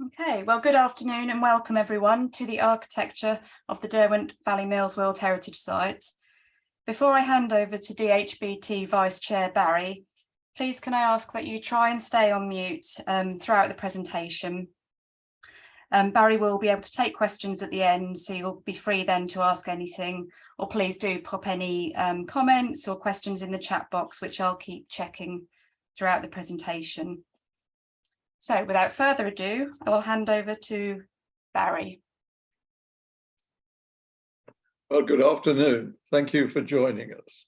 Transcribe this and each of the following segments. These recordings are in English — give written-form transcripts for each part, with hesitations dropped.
Okay, well, good afternoon and welcome everyone to the architecture of the Derwent Valley Mills World Heritage Site. Before I hand over to DHBT Vice Chair Barry, please can I ask that you try and stay on mute throughout the presentation. Barry will be able to take questions at the end, so you'll be free then to ask anything, or please do pop any comments or questions in the chat box, which I'll keep checking throughout the presentation. So without further ado, I will hand over to Barry. Well, good afternoon. Thank you for joining us.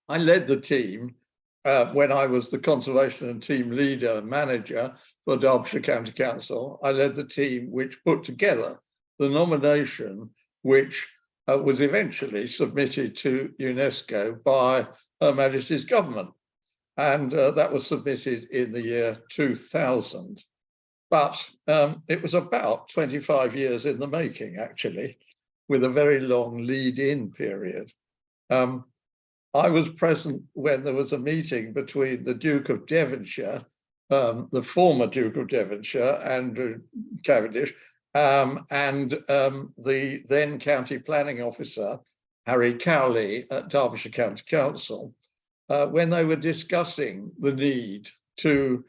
I led the team when I was the conservation and team leader manager for Derbyshire County Council. I led the team which put together the nomination which was eventually submitted to UNESCO by Her Majesty's government. And that was submitted in the year 2000. But it was about 25 years in the making, actually, with a very long lead-in period. I was present when there was a meeting between the Duke of Devonshire, the former Duke of Devonshire, Andrew Cavendish, and the then county planning officer, Harry Cowley, at Derbyshire County Council, when they were discussing the need to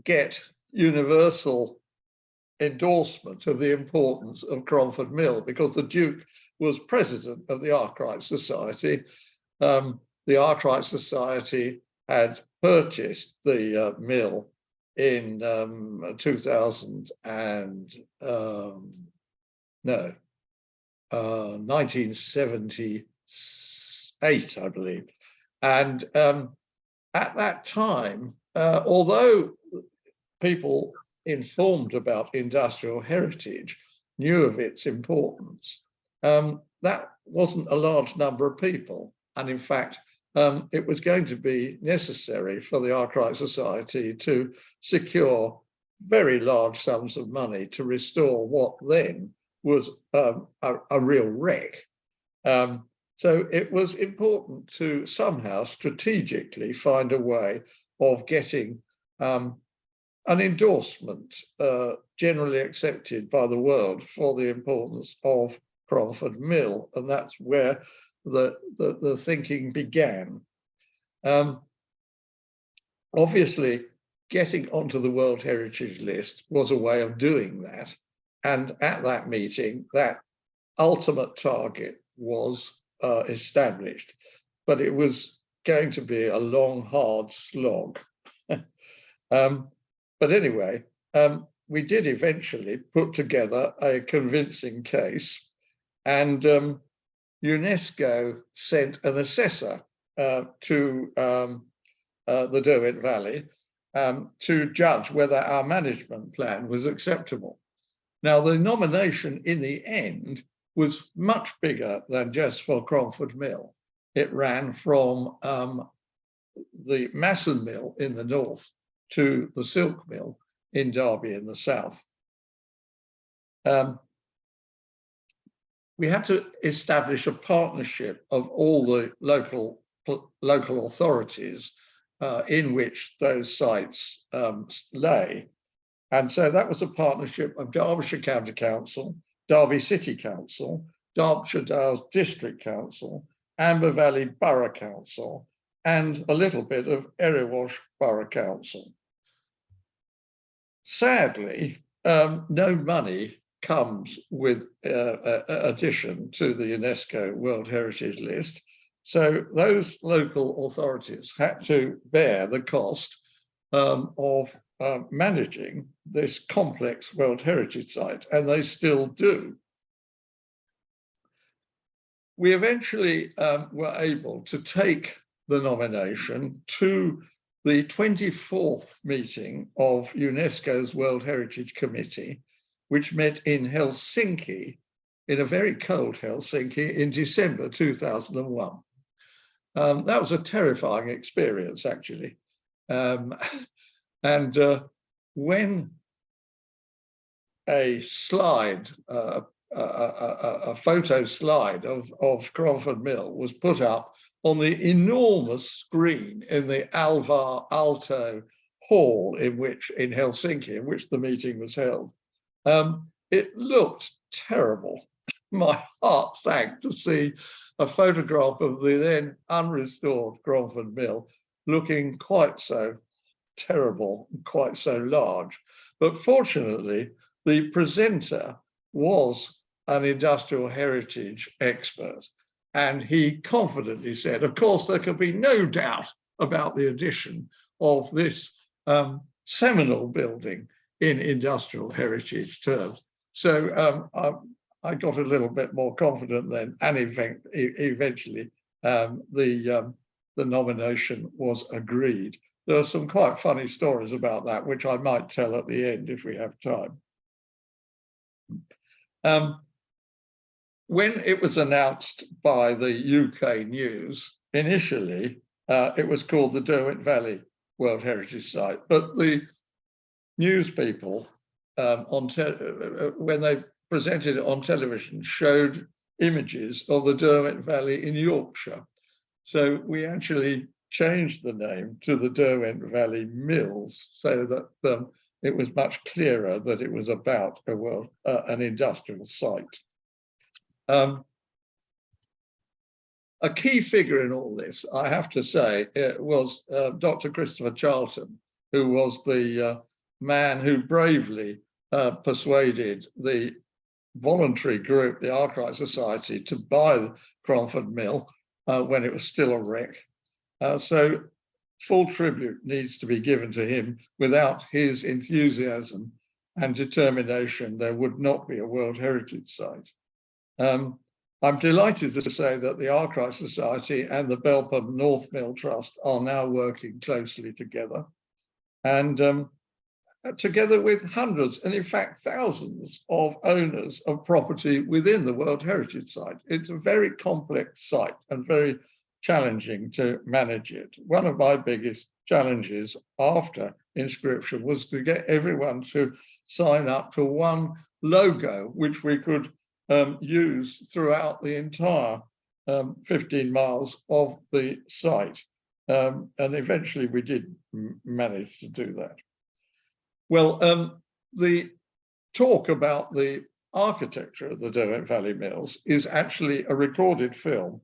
get universal endorsement of the importance of Cromford Mill, because the Duke was president of the Arkwright Society. The Arkwright Society had purchased the mill in 1978, I believe. And at that time, although people informed about industrial heritage knew of its importance, that wasn't a large number of people. And in fact, it was going to be necessary for the Arkwright Society to secure very large sums of money to restore what then was a real wreck. So it was important to somehow strategically find a way of getting an endorsement generally accepted by the world for the importance of Cromford Mill, and that's where the thinking began. Obviously, getting onto the World Heritage List was a way of doing that, and at that meeting, that ultimate target was established, but it was going to be a long, hard slog. But anyway, we did eventually put together a convincing case, and UNESCO sent an assessor to the Derwent Valley to judge whether our management plan was acceptable. Now, the nomination in the end was much bigger than just for Cromford Mill. It ran from the Masson Mill in the north to the Silk Mill in Derby in the south. We had to establish a partnership of all the local authorities in which those sites lay. And so that was a partnership of Derbyshire County Council, Derby City Council, Derbyshire Dales District Council, Amber Valley Borough Council, and a little bit of Erewash Borough Council. Sadly, no money comes with addition to the UNESCO World Heritage List. So those local authorities had to bear the cost of managing this complex World Heritage Site, and they still do. We eventually were able to take the nomination to the 24th meeting of UNESCO's World Heritage Committee, which met in Helsinki, in a very cold Helsinki, in December 2001. That was a terrifying experience, actually. And when a slide, a photo slide of Cromford Mill was put up on the enormous screen in the Alvar Aalto hall in Helsinki, in which the meeting was held. It looked terrible. My heart sank to see a photograph of the then unrestored Cromford Mill looking quite so terrible, quite so large. But fortunately, the presenter was an industrial heritage expert, and he confidently said, of course, there could be no doubt about the addition of this seminal building in industrial heritage terms. So I got a little bit more confident then, and eventually the nomination was agreed. There are some quite funny stories about that, which I might tell at the end if we have time. When it was announced by the UK News, initially it was called the Derwent Valley World Heritage Site, but the news people, when they presented it on television, showed images of the Derwent Valley in Yorkshire. So we actually changed the name to the Derwent Valley Mills so that it was much clearer that it was about an industrial site. A key figure in all this, I have to say, was Dr. Christopher Charlton, who was the man who bravely persuaded the voluntary group, the Archive Society, to buy the Cromford Mill when it was still a wreck. So full tribute needs to be given to him. Without his enthusiasm and determination, there would not be a World Heritage Site. I'm delighted to say that the Archive Society and the Belpham North Mill Trust are now working closely together, and together with hundreds and in fact thousands of owners of property within the World Heritage Site. It's a very complex site and very challenging to manage it. One of my biggest challenges after inscription was to get everyone to sign up to one logo, which we could use throughout the entire 15 miles of the site. And eventually we did manage to do that. Well, the talk about the architecture of the Derwent Valley Mills is actually a recorded film,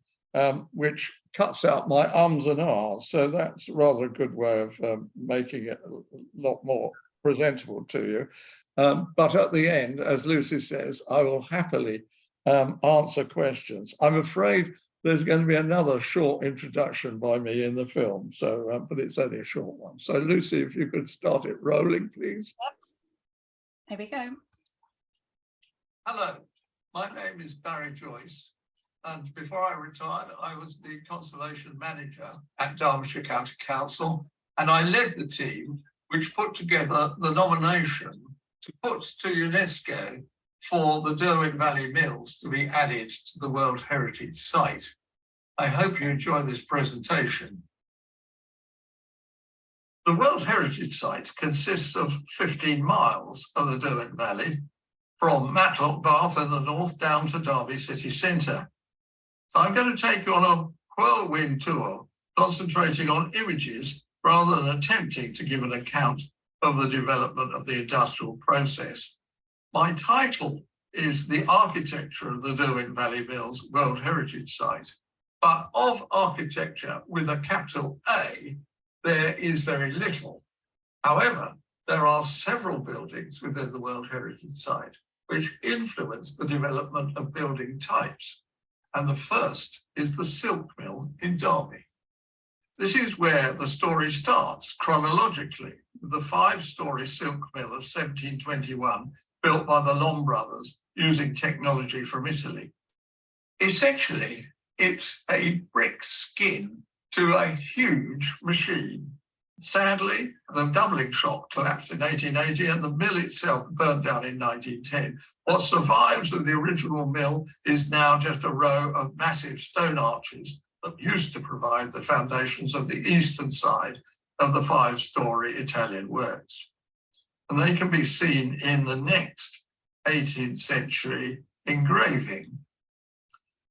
which cuts out my ums and ahs. So that's rather a good way of making it a lot more presentable to you. But at the end, as Lucy says, I will happily answer questions. I'm afraid there's going to be another short introduction by me in the film, so but it's only a short one. So Lucy, if you could start it rolling, please. Yep. Here we go. Hello, my name is Barry Joyce, and before I retired, I was the conservation manager at Derbyshire County Council, and I led the team which put together the nomination to put to UNESCO for the Derwent Valley Mills to be added to the World Heritage Site. I hope you enjoy this presentation. The World Heritage Site consists of 15 miles of the Derwent Valley, from Matlock Bath in the north down to Derby city centre. So I'm going to take you on a whirlwind tour, concentrating on images rather than attempting to give an account of the development of the industrial process. My title is The Architecture of the Derwent Valley Mills World Heritage Site, but of architecture with a capital A, there is very little. However, there are several buildings within the World Heritage Site which influence the development of building types. And the first is the silk mill in Derby. This is where the story starts chronologically, the 5-story silk mill of 1721, built by the Long brothers using technology from Italy. Essentially, it's a brick skin to a huge machine. Sadly, the doubling shop collapsed in 1880 and the mill itself burned down in 1910. What survives of the original mill is now just a row of massive stone arches that used to provide the foundations of the eastern side of the 5-story Italian works. And they can be seen in the next 18th century engraving.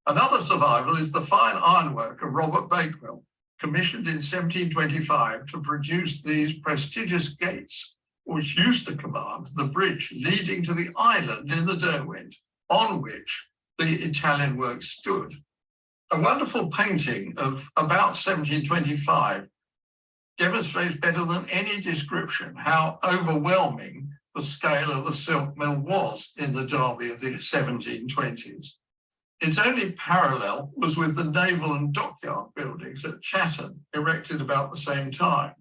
Another survival is the fine ironwork of Robert Bakewell, commissioned in 1725 to produce these prestigious gates, which used to command the bridge leading to the island in the Derwent, on which the Italian work stood. A wonderful painting of about 1725 demonstrates better than any description how overwhelming the scale of the silk mill was in the Derby of the 1720s. Its only parallel was with the naval and dockyard buildings at Chatham, erected about the same time.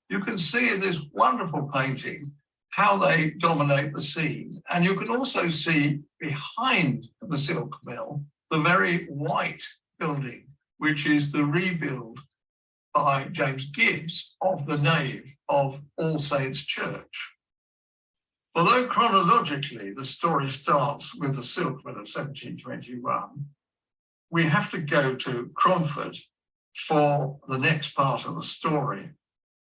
You can see in this wonderful painting how they dominate the scene. And you can also see behind the silk mill, the very white building, which is the rebuild by James Gibbs of the nave of All Saints Church. Although chronologically the story starts with the silk mill of 1721, we have to go to Cromford for the next part of the story.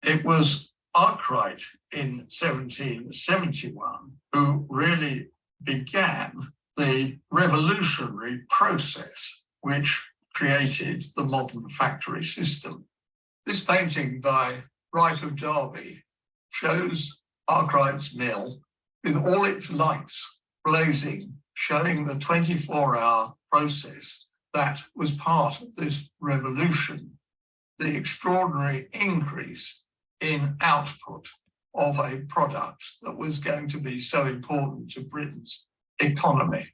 It was Arkwright in 1771 who really began the revolutionary process which created the modern factory system. This painting by Wright of Derby shows Arkwright's mill with all its lights blazing, showing the 24-hour process that was part of this revolution, the extraordinary increase in output of a product that was going to be so important to Britain's economy.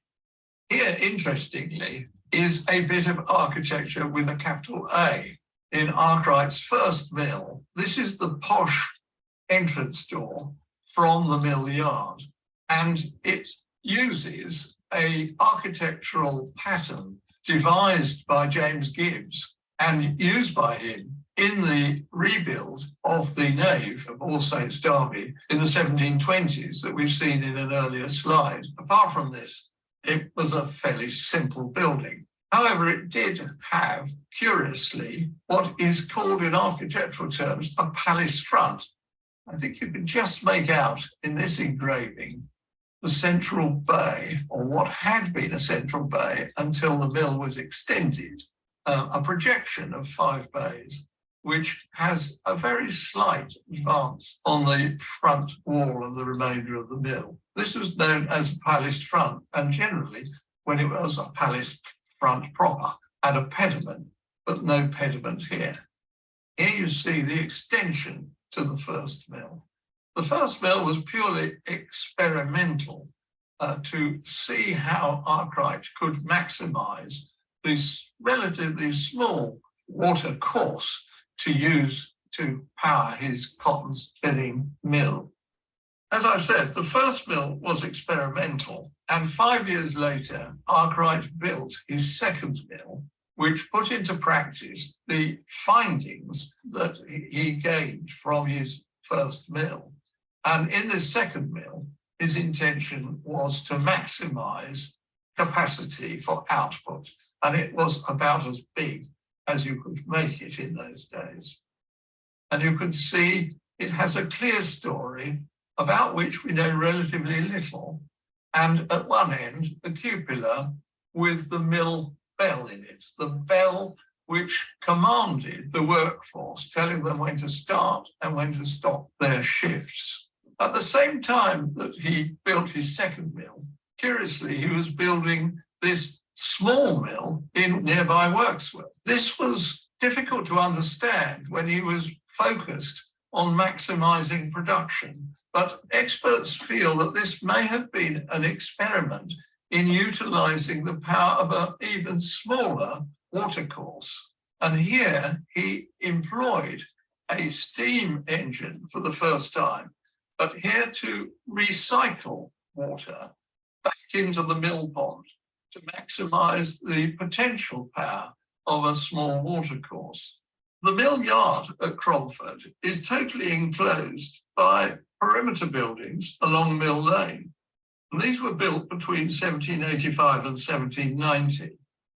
Here, interestingly, is a bit of architecture with a capital A in Arkwright's first mill. This is the posh entrance door from the mill yard, and it uses an architectural pattern devised by James Gibbs and used by him in the rebuild of the nave of All Saints Derby in the 1720s that we've seen in an earlier slide. Apart from this, it was a fairly simple building. However, it did have, curiously, what is called in architectural terms a palace front. I think you can just make out in this engraving the central bay, or what had been a central bay until the mill was extended, a projection of 5 bays, which has a very slight advance on the front wall of the remainder of the mill. This was known as a palace front, and generally, when it was a palace front proper, had a pediment, but no pediment here. Here you see the extension to the first mill. The first mill was purely experimental to see how Arkwright could maximize this relatively small water course to use to power his cotton spinning mill. As I've said, the first mill was experimental, and 5 years later, Arkwright built his second mill, which put into practice the findings that he gained from his first mill. And in this second mill, his intention was to maximize capacity for output, and it was about as big as you could make it in those days. And you can see it has a clear story about which we know relatively little, and at one end, a cupola with the mill bell in it, the bell which commanded the workforce, telling them when to start and when to stop their shifts. At the same time that he built his second mill, curiously, he was building this small mill in nearby Wirksworth. This was difficult to understand when he was focused on maximizing production, but experts feel that this may have been an experiment in utilizing the power of an even smaller watercourse. And here he employed a steam engine for the first time, but here to recycle water back into the mill pond to maximize the potential power of a small watercourse. The mill yard at Cromford is totally enclosed by perimeter buildings along Mill Lane. And these were built between 1785 and 1790.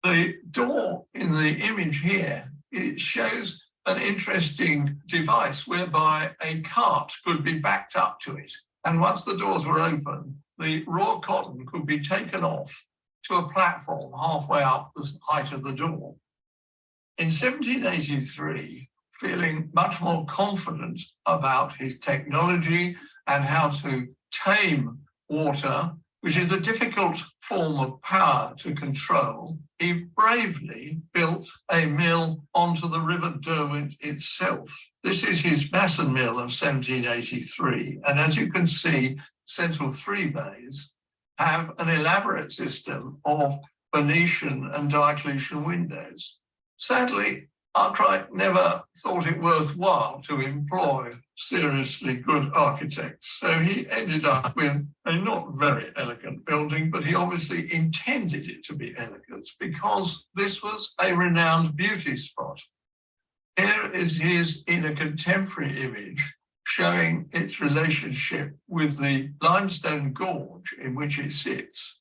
The door in the image here, it shows an interesting device whereby a cart could be backed up to it. And once the doors were open, the raw cotton could be taken off to a platform halfway up the height of the door. In 1783, feeling much more confident about his technology and how to tame water, which is a difficult form of power to control, he bravely built a mill onto the River Derwent itself. This is his Masson Mill of 1783. And as you can see, central three bays have an elaborate system of Venetian and Diocletian windows. Sadly, Arkwright never thought it worthwhile to employ seriously good architects. So he ended up with a not very elegant building, but he obviously intended it to be elegant because this was a renowned beauty spot. Here is his in a contemporary image showing its relationship with the limestone gorge in which it sits.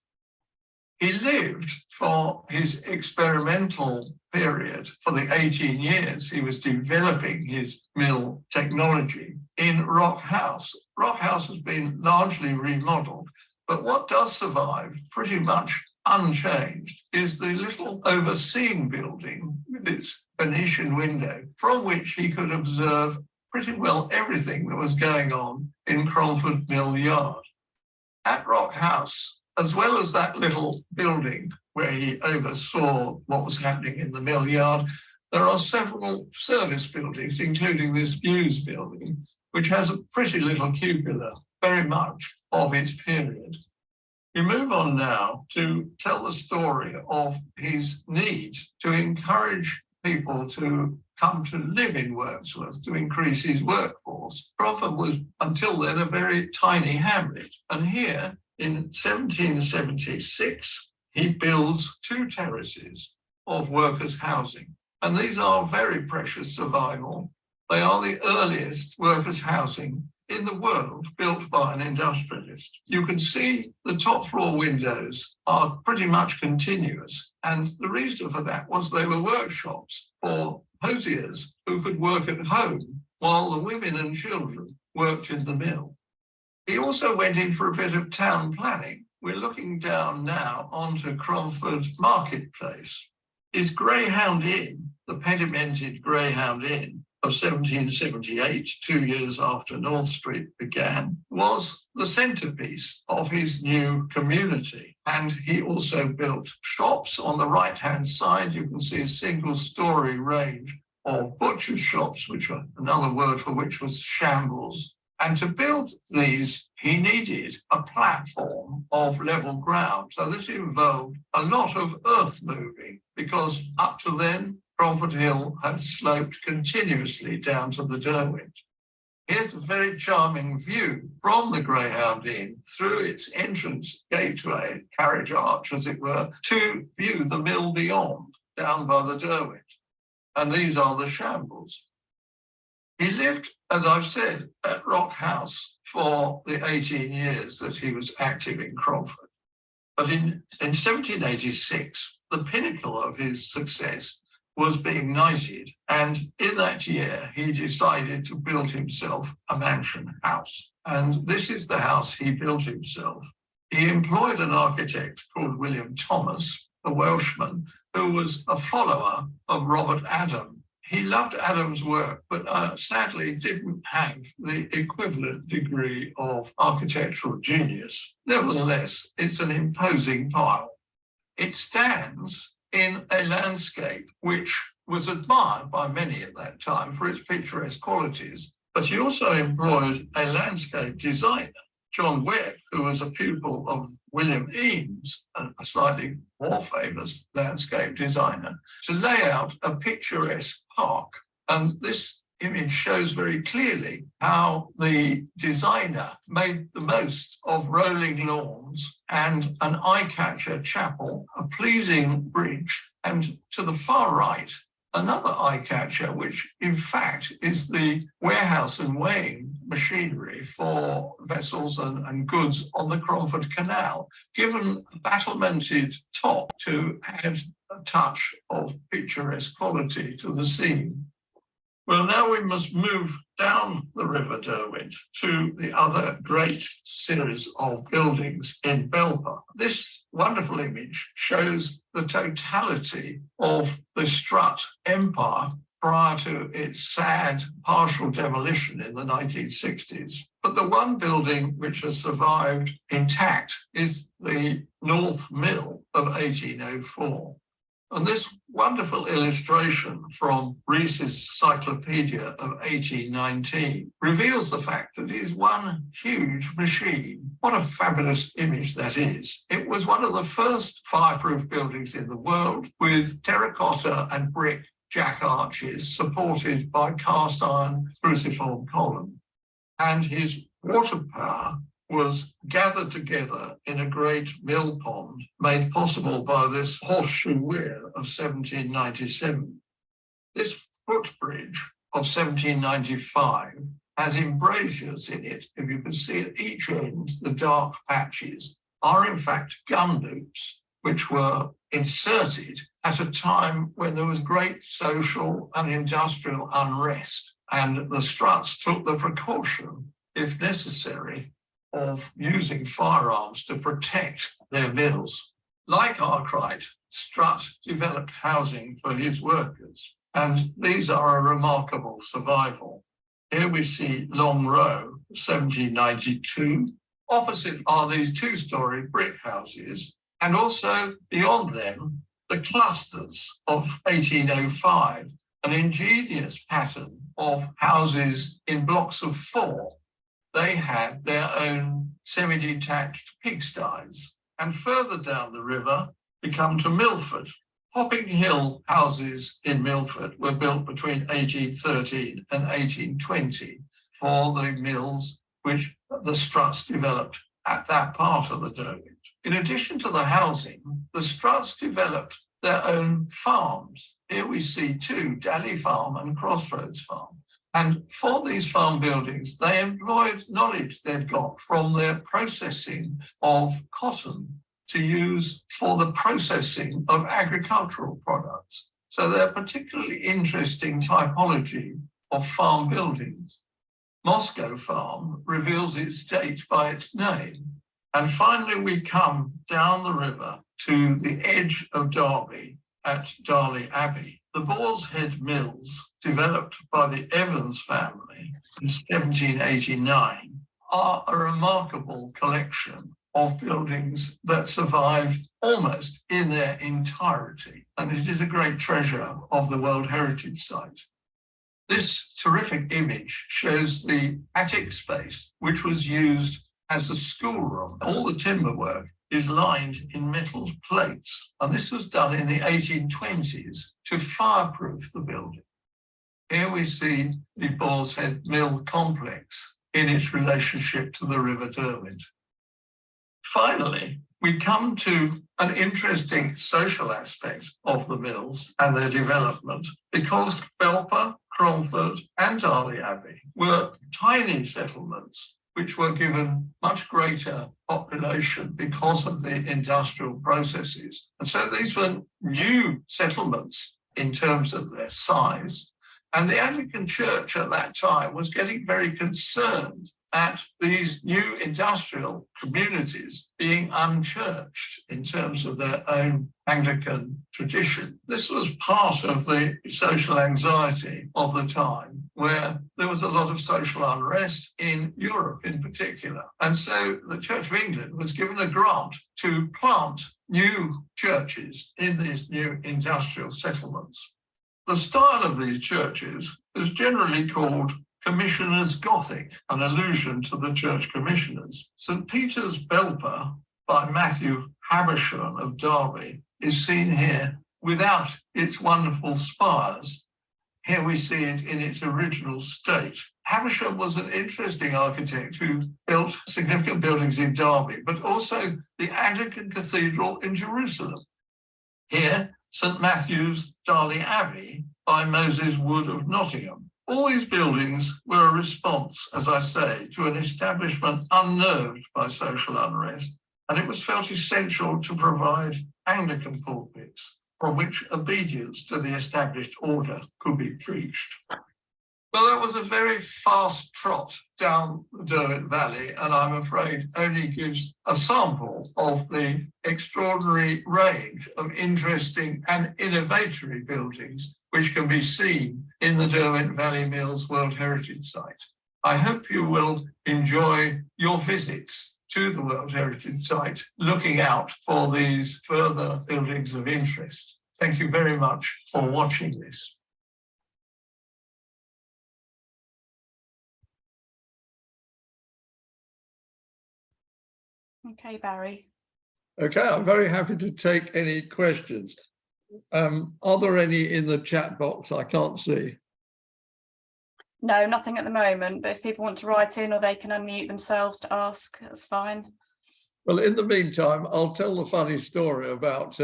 He lived for his experimental period for the 18 years he was developing his mill technology in Rock House. Rock House has been largely remodeled, but what does survive pretty much unchanged is the little overseeing building with its Venetian window from which he could observe pretty well everything that was going on in Cromford Mill Yard. At Rock House, as well as that little building where he oversaw what was happening in the mill yard, there are several service buildings, including this Muse building, which has a pretty little cupola, very much of its period. We move on now to tell the story of his need to encourage people to come to live in Wirksworth to increase his workforce. Cromford was, until then, a very tiny hamlet, and here, in 1776, he builds 2 terraces of workers' housing. And these are very precious survival. They are the earliest workers' housing in the world built by an industrialist. You can see the top floor windows are pretty much continuous. And the reason for that was they were workshops for hosiers who could work at home while the women and children worked in the mill. He also went in for a bit of town planning. We're looking down now onto Cromford Marketplace. His Greyhound Inn, the pedimented Greyhound Inn of 1778, 2 years after North Street began, was the centerpiece of his new community. And he also built shops on the right-hand side. You can see a single-story range of butcher's shops, which are another word for which was shambles. And to build these, he needed a platform of level ground. So this involved a lot of earth moving because up to then, Cromford Hill had sloped continuously down to the Derwent. Here's a very charming view from the Greyhound Inn through its entrance gateway, carriage arch as it were, to view the mill beyond, down by the Derwent. And these are the shambles. He lived, as I've said, at Rock House for the 18 years that he was active in Cromford. But in 1786, the pinnacle of his success was being knighted. And in that year, he decided to build himself a mansion house. And this is the house he built himself. He employed an architect called William Thomas, a Welshman, who was a follower of Robert Adam. He loved Adam's work, but sadly didn't have the equivalent degree of architectural genius. Nevertheless, it's an imposing pile. It stands in a landscape which was admired by many at that time for its picturesque qualities, but he also employed a landscape designer, John Webb, who was a pupil of William Eames, a slightly more famous landscape designer, to lay out a picturesque park. And this image shows very clearly how the designer made the most of rolling lawns and an eye-catcher chapel, a pleasing bridge, and to the far right, another eye-catcher, which in fact is the warehouse and weighing machinery for vessels and goods on the Cromford Canal, given a battlemented top to add a touch of picturesque quality to the scene. Well, now we must move down the River Derwent to the other great series of buildings in Belper. This wonderful image shows the totality of the Strutt Empire prior to its sad partial demolition in the 1960s. But the one building which has survived intact is the North Mill of 1804. And this wonderful illustration from Rees's Cyclopedia of 1819 reveals the fact that it is one huge machine. What a fabulous image that is. It was one of the first fireproof buildings in the world, with terracotta and brick jack arches supported by cast iron cruciform column. And his water power was gathered together in a great mill pond made possible by this horseshoe weir of 1797. This footbridge of 1795 has embrasures in it. If you can see at each end, the dark patches are in fact gun loops, which were inserted at a time when there was great social and industrial unrest. And the Strutts took the precaution, if necessary, of using firearms to protect their mills. Like Arkwright, Strutt developed housing for his workers, and these are a remarkable survival. Here we see Long Row, 1792. Opposite are these two-storey brick houses, and also beyond them, the clusters of 1805, an ingenious pattern of houses in blocks of 4. They had their own semi-detached pigsties. And further down the river, we come to Milford. Hopping Hill houses in Milford were built between 1813 and 1820 for the mills which the Strutts developed at that part of the Derwent. In addition to the housing, the Strutts developed their own farms. Here we see 2, Dally Farm and Crossroads Farm. And for these farm buildings, they employed knowledge they'd got from their processing of cotton to use for the processing of agricultural products. So they're particularly interesting typology of farm buildings. Moscow Farm reveals its date by its name. And finally, we come down the river to the edge of Derby at Darley Abbey. The Boar's Head Mills, developed by the Evans family in 1789, are a remarkable collection of buildings that survive almost in their entirety. And it is a great treasure of the World Heritage Site. This terrific image shows the attic space, which was used as a schoolroom. All the timber work is lined in metal plates, and this was done in the 1820s to fireproof the building. Here we see the Boar's Head Mill complex in its relationship to the River Derwent. Finally, we come to an interesting social aspect of the mills and their development, because Belper, Cromford and Darley Abbey were tiny settlements which were given much greater population because of the industrial processes. And so these were new settlements in terms of their size. And the Anglican Church at that time was getting very concerned at these new industrial communities being unchurched in terms of their own Anglican tradition. This was part of the social anxiety of the time, where there was a lot of social unrest in Europe in particular. And so the Church of England was given a grant to plant new churches in these new industrial settlements. The style of these churches is generally called Commissioners' Gothic, an allusion to the Church Commissioners. St. Peter's Belper by Matthew Habersham of Derby is seen here without its wonderful spires. Here we see it in its original state. Habersham was an interesting architect who built significant buildings in Derby, but also the Anglican Cathedral in Jerusalem. Here, St. Matthew's Darley Abbey by Moses Wood of Nottingham. All these buildings were a response, as I say, to an establishment unnerved by social unrest, and it was felt essential to provide Anglican pulpits from which obedience to the established order could be preached. Well, that was a very fast trot down the Derwent Valley, and I'm afraid only gives a sample of the extraordinary range of interesting and innovatory buildings which can be seen in the Derwent Valley Mills World Heritage Site. I hope you will enjoy your visits to the World Heritage Site, looking out for these further buildings of interest. Thank you very much for watching this. Okay, Barry. Okay, I'm very happy to take any questions. Are there any in the chat box? I can't see. No, nothing at the moment, but if people want to write in or they can unmute themselves to ask, that's fine. Well, in the meantime, I'll tell the funny story about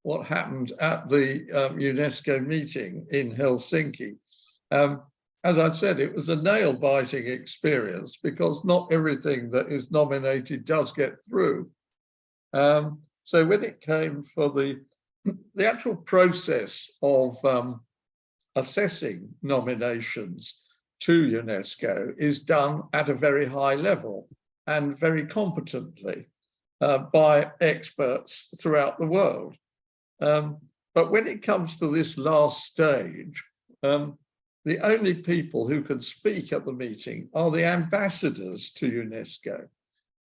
what happened at the UNESCO meeting in Helsinki. As I said, it was a nail-biting experience because not everything that is nominated does get through. So when it came for the actual process of assessing nominations to UNESCO is done at a very high level and very competently by experts throughout the world. But when it comes to this last stage, the only people who can speak at the meeting are the ambassadors to UNESCO.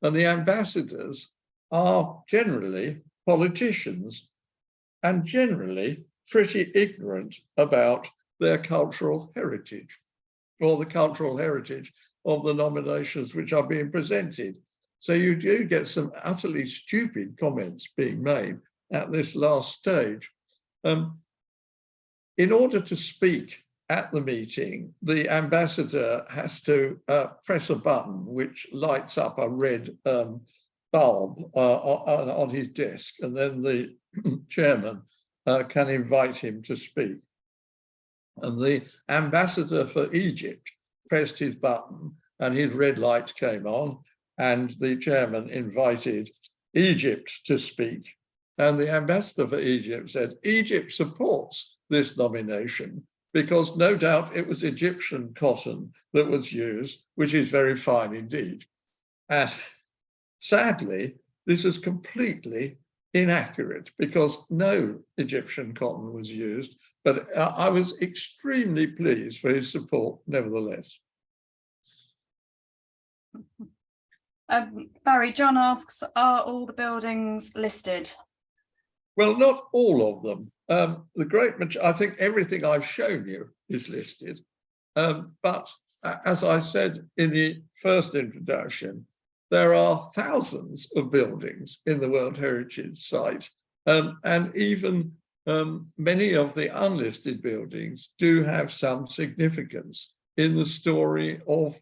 And the ambassadors are generally politicians and generally pretty ignorant about their cultural heritage or the cultural heritage of the nominations which are being presented. So you do get some utterly stupid comments being made at this last stage. In order to speak at the meeting, the ambassador has to press a button which lights up a red bulb on his desk, and then the chairman can invite him to speak. And the ambassador for Egypt pressed his button and his red light came on, and the chairman invited Egypt to speak. And the ambassador for Egypt said, Egypt supports this nomination because no doubt it was Egyptian cotton that was used, which is very fine indeed. And sadly, this is completely inaccurate because no Egyptian cotton was used, but I was extremely pleased for his support nevertheless. Barry, John asks, are all the buildings listed? Well, not all of them. The great majority, I think everything I've shown you is listed. But as I said in the first introduction, there are thousands of buildings in the World Heritage Site. And even many of the unlisted buildings do have some significance in the story of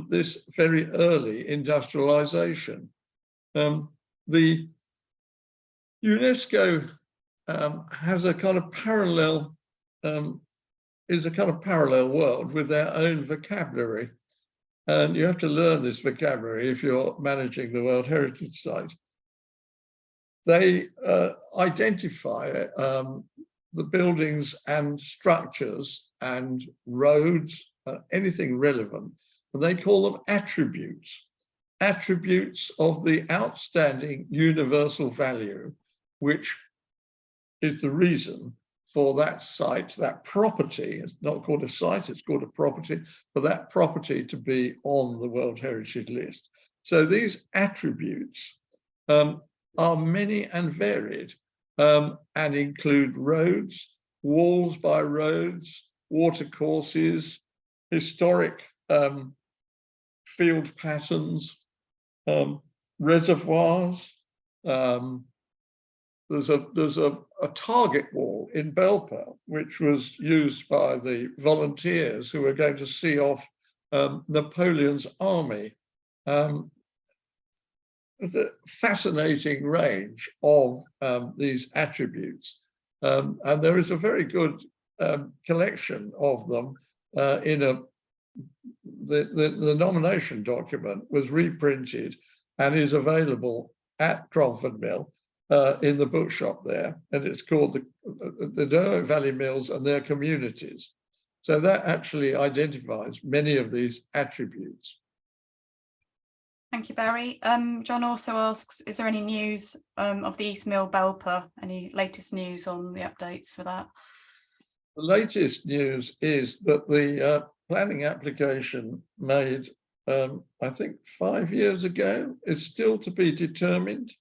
this very early industrialization. The UNESCO has a kind of parallel, is a kind of parallel world with their own vocabulary. And you have to learn this vocabulary if you're managing the World Heritage Site. They identify the buildings and structures and roads, anything relevant, and they call them attributes. Attributes of the outstanding universal value, which is the reason for that site, that property, it's not called a site, it's called a property, for that property to be on the World Heritage List. So these attributes are many and varied and include roads, walls by roads, water courses, historic field patterns, reservoirs. There's a target wall in Belper, which was used by the volunteers who were going to see off Napoleon's army. There's a fascinating range of these attributes. And there is a very good collection of them in the nomination document was reprinted and is available at Cromford Mill in the bookshop there, and it's called the Derwent Valley Mills and Their Communities. So that actually identifies many of these attributes. Thank you, Barry. John also asks, is there any news of the East Mill Belper? Any latest news on the updates for that? The latest news is that the planning application made, I think 5 years ago, is still to be determined.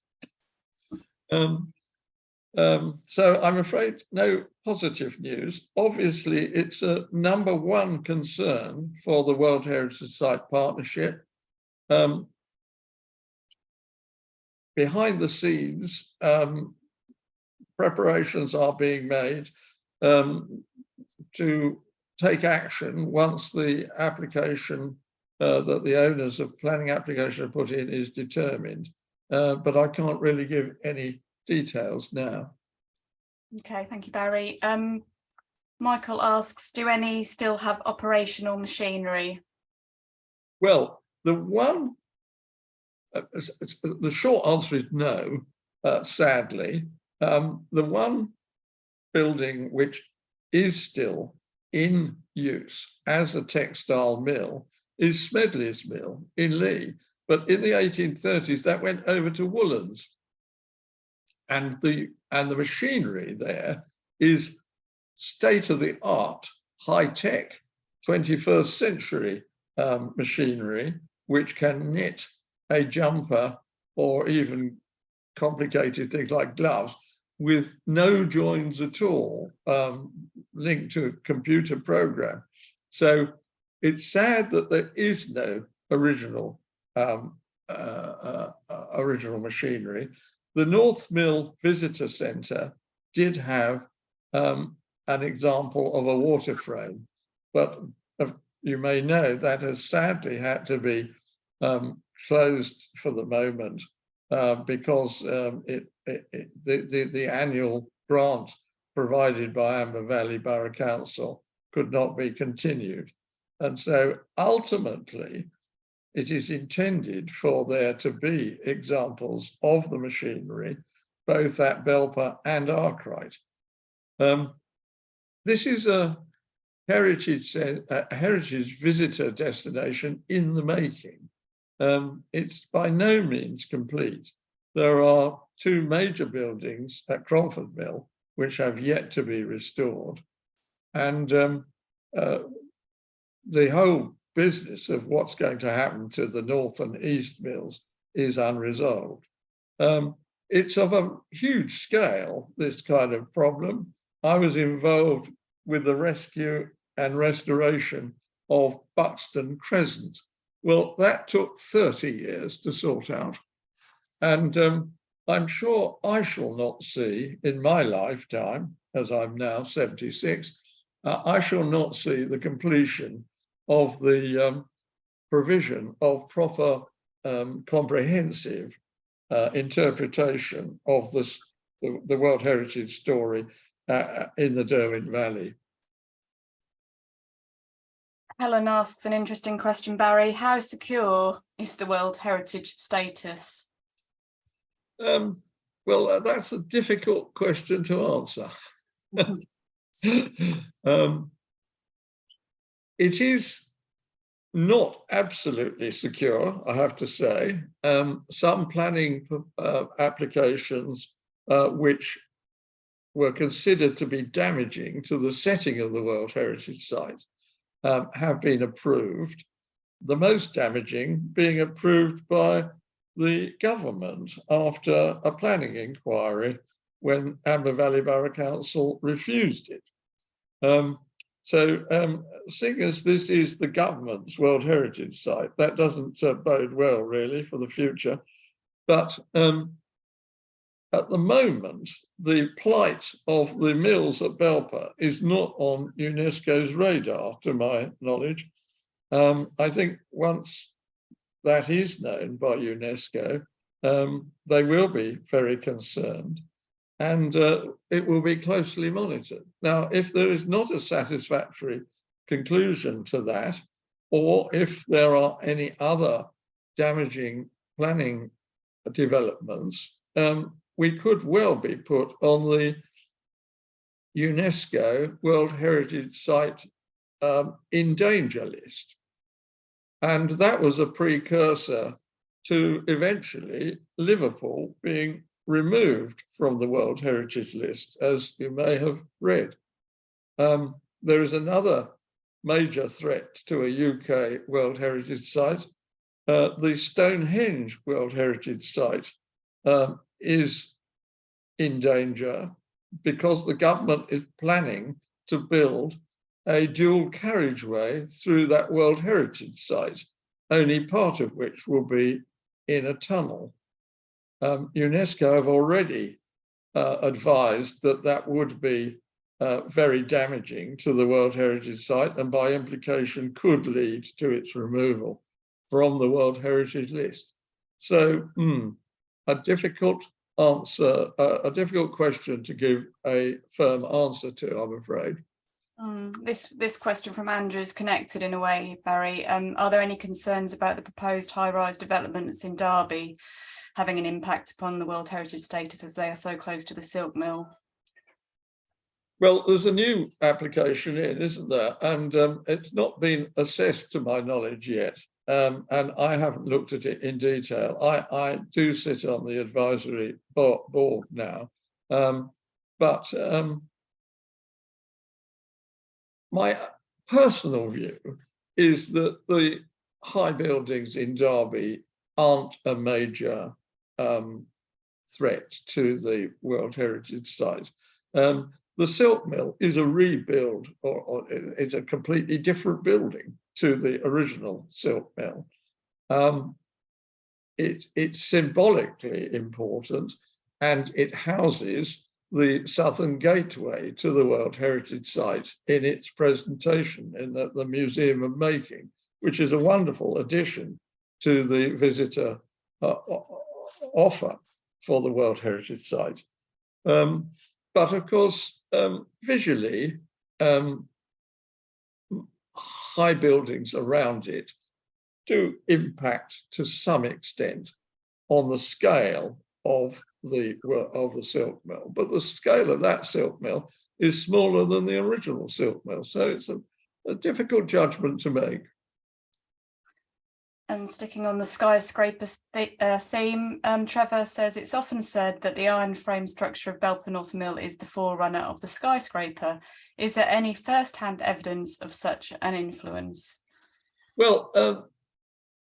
So I'm afraid no positive news. Obviously, it's a #1 concern for the World Heritage Site Partnership. Behind the scenes, preparations are being made to take action once the application that the owners of planning application have put in is determined. But I can't really give any details now. Okay, thank you, Barry. Michael asks, do any still have operational machinery? Well, the short answer is no, sadly. The one building which is still in use as a textile mill is Smedley's Mill in Lee. But in the 1830s, that went over to Woollands. And the machinery there is state-of-the-art, high-tech, 21st century machinery, which can knit a jumper or even complicated things like gloves with no joins at all, linked to a computer program. So it's sad that there is no original machinery. The North Mill Visitor Centre did have an example of a water frame, but you may know that has sadly had to be closed for the moment because the annual grant provided by Amber Valley Borough Council could not be continued. And so ultimately, it is intended for there to be examples of the machinery, both at Belper and Arkwright. This is a heritage visitor destination in the making. It's by no means complete. There are 2 major buildings at Cromford Mill which have yet to be restored. And the whole business of what's going to happen to the North and East Mills is unresolved. It's of a huge scale, this kind of problem. I was involved with the rescue and restoration of Buxton Crescent. Well, that took 30 years to sort out. And I'm sure I shall not see in my lifetime, as I'm now 76, I shall not see the completion of the provision of proper comprehensive interpretation of the World Heritage story in the Derwent Valley. Helen asks an interesting question, Barry. How secure is the World Heritage status? Well, that's a difficult question to answer. It is not absolutely secure, I have to say. Some planning applications which were considered to be damaging to the setting of the World Heritage Site have been approved. The most damaging being approved by the government after a planning inquiry when Amber Valley Borough Council refused it. Seeing as this is the government's World Heritage Site, that doesn't bode well really for the future. But at the moment, the plight of the mills at Belper is not on UNESCO's radar, to my knowledge. I think once that is known by UNESCO, they will be very concerned, and it will be closely monitored. Now, if there is not a satisfactory conclusion to that, or if there are any other damaging planning developments, we could well be put on the UNESCO World Heritage Site in danger list. And that was a precursor to eventually Liverpool being removed from the World Heritage List, as you may have read. There is another major threat to a UK World Heritage Site. The Stonehenge World Heritage Site is in danger because the government is planning to build a dual carriageway through that World Heritage Site, only part of which will be in a tunnel. UNESCO have already advised that that would be very damaging to the World Heritage Site and by implication could lead to its removal from the World Heritage List. So a difficult answer, a difficult question to give a firm answer to, I'm afraid. This question from Andrew is connected in a way, Barry. Are there any concerns about the proposed high-rise developments in Derby having an impact upon the World Heritage status as they are so close to the silk mill? Well, there's a new application in, isn't there? And it's not been assessed to my knowledge yet. And I haven't looked at it in detail. I do sit on the advisory board now. But my personal view is that the high buildings in Derby aren't a major threat to the World Heritage Site. The silk mill is a rebuild, or it's a completely different building to the original silk mill. It's symbolically important, and it houses the southern gateway to the World Heritage Site in its presentation in the Museum of Making, which is a wonderful addition to the visitor offer for the World Heritage Site. But of course, visually, high buildings around it do impact to some extent on the scale of the silk mill. But the scale of that silk mill is smaller than the original silk mill. So it's a difficult judgment to make. And sticking on the skyscraper theme, Trevor says it's often said that the iron frame structure of Belpernorth Mill is the forerunner of the skyscraper. Is there any first-hand evidence of such an influence? Well,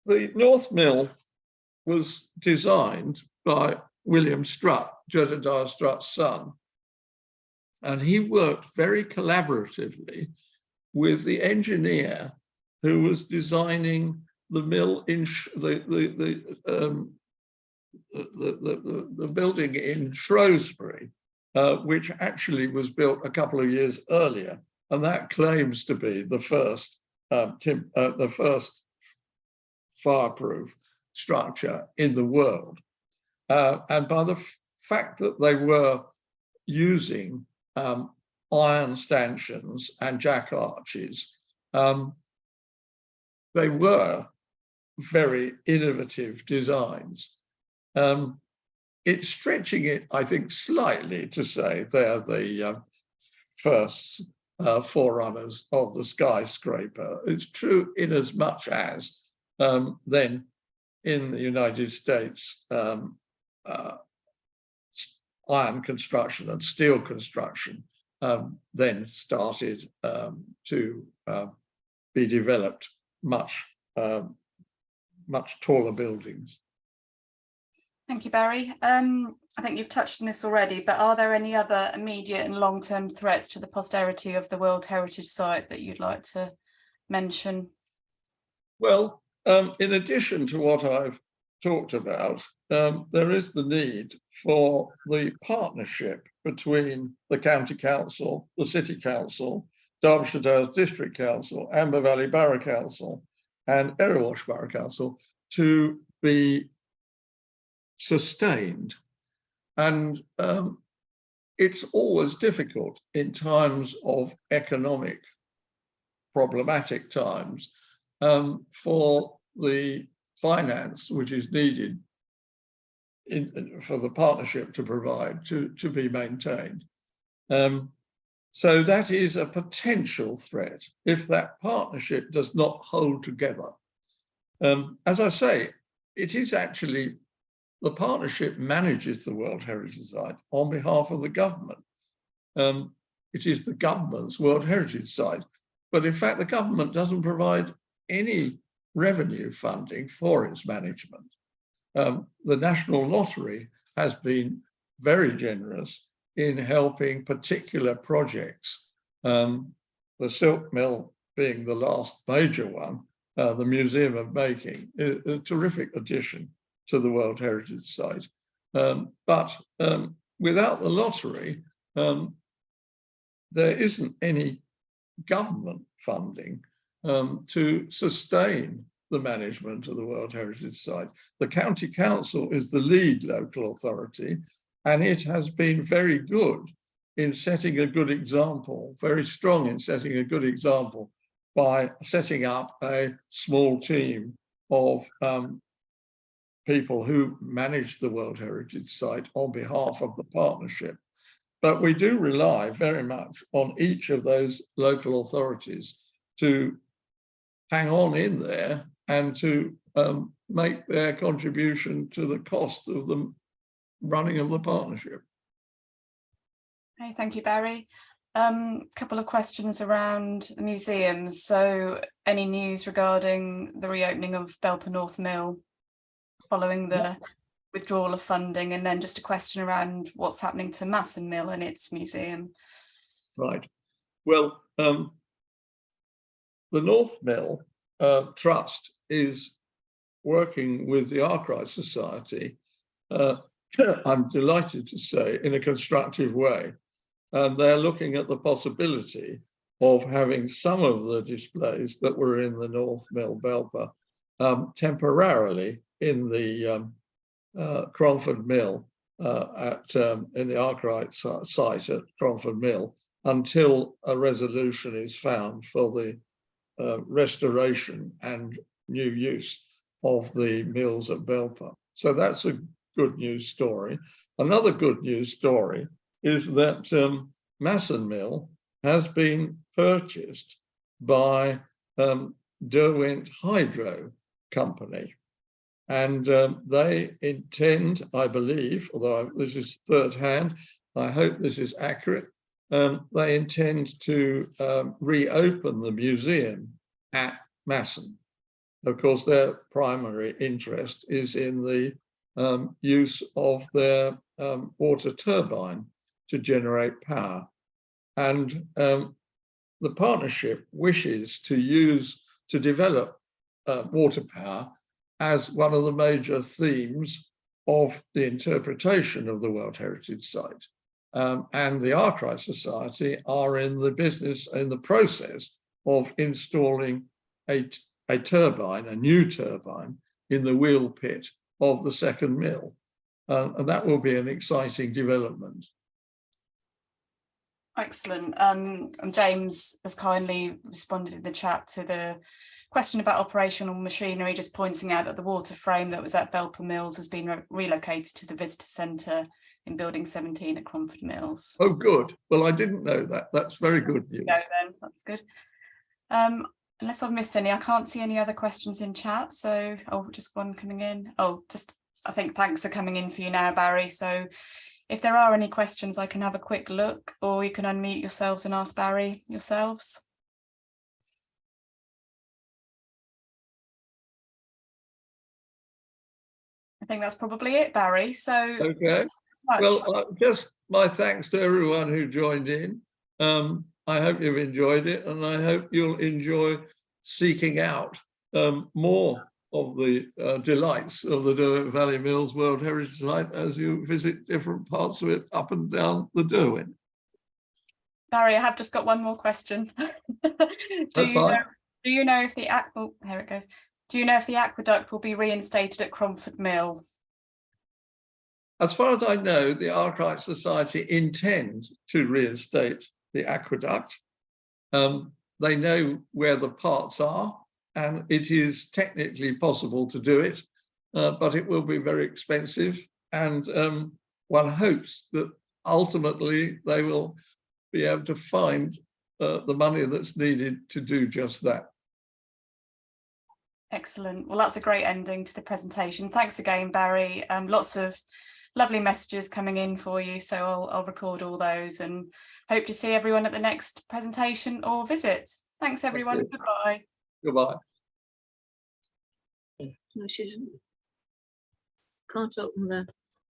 the North Mill was designed by William Strutt, Jedediah Strutt's son, and he worked very collaboratively with the engineer who was designing the mill in the building in Shrewsbury, which actually was built a couple of years earlier, and that claims to be the first fireproof structure in the world. And by the fact that they were using iron stanchions and jack arches, they were very innovative designs. It's stretching it, I think, slightly to say they're the first forerunners of the skyscraper. It's true in as much as then in the United States, iron construction and steel construction then started to be developed much taller buildings. Thank you, Barry. I think you've touched on this already, but are there any other immediate and long-term threats to the posterity of the World Heritage Site that you'd like to mention? Well, in addition to what I've talked about, there is the need for the partnership between the County Council, the City Council, Derbyshire Dales District Council, Amber Valley Borough Council, and Erewash Borough Council to be sustained. And it's always difficult in times of economic problematic times for the finance which is needed for the partnership to provide to be maintained. So that is a potential threat if that partnership does not hold together. As I say, it is actually the partnership manages the World Heritage Site on behalf of the government. It is the government's World Heritage Site, but in fact, the government doesn't provide any revenue funding for its management. The National Lottery has been very generous in helping particular projects. The silk mill being the last major one, the Museum of Making, is a terrific addition to the World Heritage Site. But without the lottery, there isn't any government funding to sustain the management of the World Heritage Site. The County Council is the lead local authority, and it has been very good in setting a good example, very strong in setting a good example by setting up a small team of people who manage the World Heritage Site on behalf of the partnership. But we do rely very much on each of those local authorities to hang on in there and to make their contribution to the cost of the running of the partnership. Okay, thank you, Barry. Couple of questions around the museums. So any news regarding the reopening of Belper North Mill following the withdrawal of funding? And then just a question around what's happening to Masson Mill and its museum. Right. Well, the North Mill Trust is working with the Arkwright Society, I'm delighted to say, in a constructive way. And they're looking at the possibility of having some of the displays that were in the North Mill Belper temporarily in the Cromford Mill in the Arkwright site at Cromford Mill until a resolution is found for the restoration and new use of the mills at Belper. So that's a good news story. Another good news story is that Masson Mill has been purchased by Derwent Hydro Company. And they intend, I believe, although this is third hand, I hope this is accurate, they intend to reopen the museum at Masson. Of course, their primary interest is in the use of their water turbine to generate power. And the partnership wishes to develop water power as one of the major themes of the interpretation of the World Heritage Site. And the Arkwright Society are in the process of installing a turbine, a new turbine, in the wheel pit of the second mill. And that will be an exciting development. Excellent. James has kindly responded in the chat to the question about operational machinery, just pointing out that the water frame that was at Belper Mills has been relocated to the visitor centre in building 17 at Cromford Mills. Oh, good. Well, I didn't know that. That's very good news. Go then. That's good. Unless I've missed any, I can't see any other questions in chat. So, just one coming in. I think thanks are coming in for you now, Barry. So if there are any questions, I can have a quick look, or you can unmute yourselves and ask Barry yourselves. I think that's probably it, Barry. So okay. Well, just my thanks to everyone who joined in. I hope you've enjoyed it, and I hope you'll enjoy seeking out more of the delights of the Derwent Valley Mills World Heritage Site as you visit different parts of it up and down the Derwent. Barry, I have just got one more question. Do you know if the aqueduct will be reinstated at Cromford Mill? As far as I know, the Arkwright Society intend to reinstate the aqueduct. They know where the parts are, and it is technically possible to do it, but it will be very expensive. And one hopes that ultimately they will be able to find the money that's needed to do just that. Excellent. Well, that's a great ending to the presentation. Thanks again, Barry. Lots of lovely messages coming in for you, so I'll record all those and hope to see everyone at the next presentation or visit. Thanks, everyone. Thank you. Goodbye. Goodbye. No, she can't open the